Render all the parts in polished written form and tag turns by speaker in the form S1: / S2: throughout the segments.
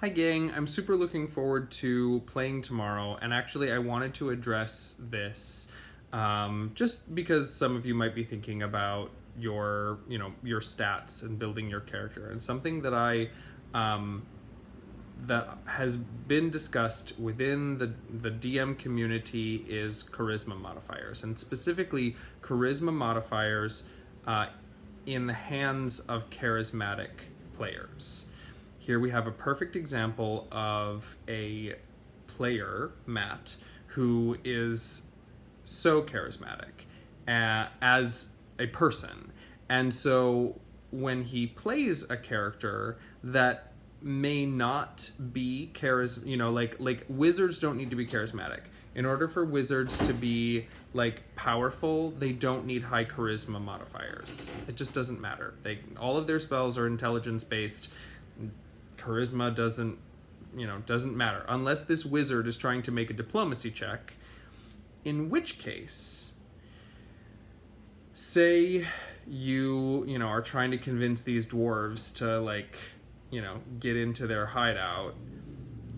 S1: Hi, gang. I'm super looking forward to playing tomorrow, and actually, I wanted to address this just because some of you might be thinking about your stats and building your character, and something um, that has been discussed within the DM community is charisma modifiers, and specifically charisma modifiers uh, in the hands of charismatic players. Here we have a perfect example of a player, Matt, who is so charismatic as a person. And so when he plays a character that may not be like wizards don't need to be charismatic. In order for wizards to be like powerful, they don't need high charisma modifiers. It just doesn't matter. All of their spells are intelligence based. Charisma doesn't matter unless this wizard is trying to make a diplomacy check, in which case, say you are trying to convince these dwarves to get into their hideout,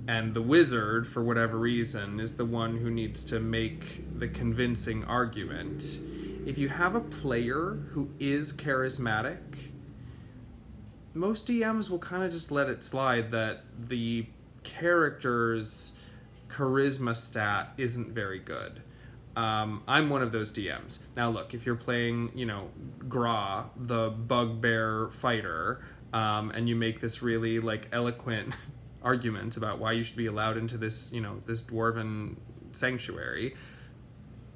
S1: and the wizard, for whatever reason, is the one who needs to make the convincing argument. If you have a player who is charismatic, most DMs will kind of just let it slide that the character's charisma stat isn't very good. I'm one of those DMs. Now, look, if you're playing, Gra, the bugbear fighter, and you make this really eloquent argument about why you should be allowed into this, this dwarven sanctuary,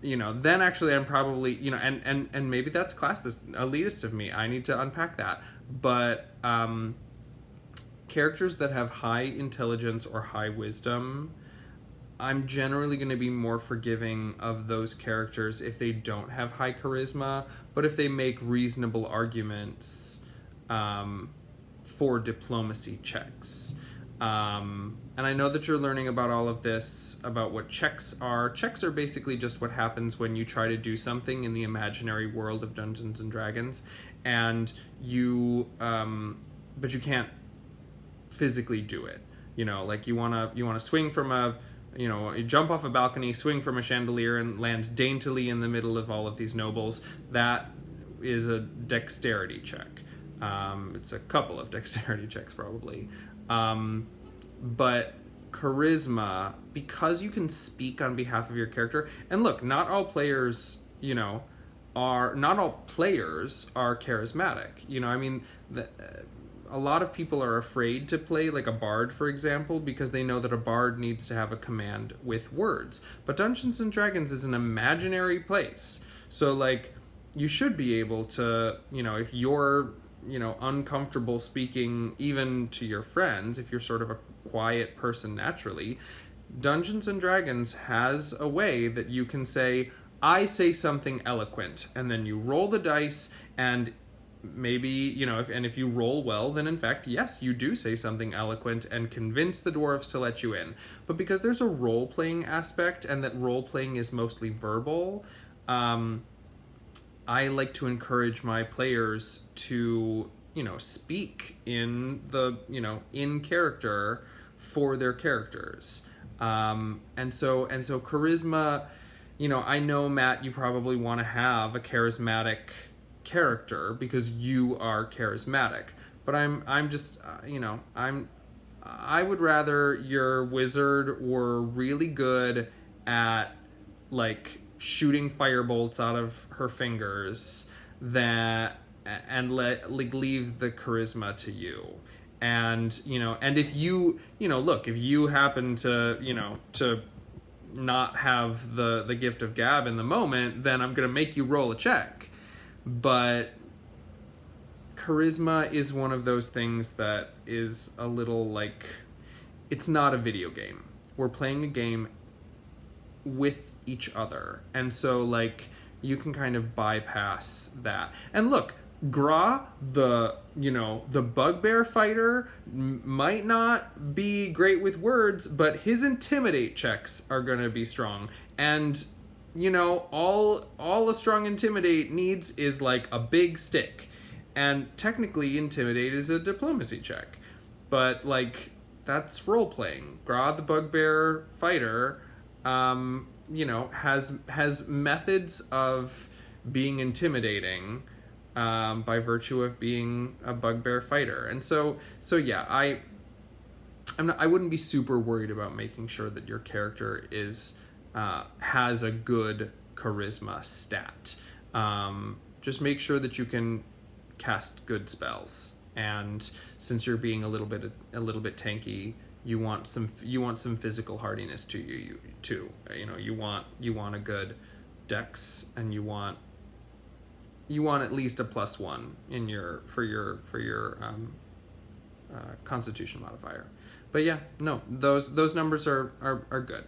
S1: then actually I'm probably, and maybe that's classist, elitist of me. I need to unpack that. But characters that have high intelligence or high wisdom, I'm generally going to be more forgiving of those characters if they don't have high charisma, but if they make reasonable arguments for diplomacy checks. And I know that you're learning about all of this, about what checks are. Checks are basically just what happens when you try to do something in the imaginary world of Dungeons and Dragons, and but you can't physically do it. You wanna swing from you jump off a balcony, swing from a chandelier, and land daintily in the middle of all of these nobles. That is a dexterity check. It's a couple of dexterity checks probably. But charisma, because you can speak on behalf of your character, and look, not all players are charismatic. A lot of people are afraid to play like a bard, for example, because they know that a bard needs to have a command with words. But Dungeons and Dragons is an imaginary place, so you should be able to, if you're uncomfortable speaking even to your friends, if you're sort of a quiet person naturally, Dungeons and Dragons has a way that you can say, I say something eloquent, and then you roll the dice, and maybe, if you roll well, then in fact, yes, you do say something eloquent and convince the dwarves to let you in. But because there's a role-playing aspect, and that role-playing is mostly verbal, I like to encourage my players to, speak in in character for their characters. And so charisma, I know, Matt, you probably want to have a charismatic character because you are charismatic. But I'm just, I would rather your wizard were really good at shooting firebolts out of her fingers and leave the charisma to you. And and if you look, if you happen to to not have the gift of gab in the moment, then I'm gonna make you roll a check. But charisma is one of those things that is a little it's not a video game. We're playing a game with each other, and so you can kind of bypass that. And look, Gra, the bugbear fighter, might not be great with words, but his intimidate checks are going to be strong. And all a strong intimidate needs is a big stick, and technically intimidate is a diplomacy check. But that's role playing. Gra the Bugbear Fighter, has methods of being intimidating, by virtue of being a bugbear fighter. And so yeah, I wouldn't be super worried about making sure that your character is has a good charisma stat. Just make sure that you can cast good spells, and since you're being a little bit tanky, you want some physical hardiness to you too. You want a good dex, and you want at least a +1 in your constitution modifier. But yeah, no, those numbers are good.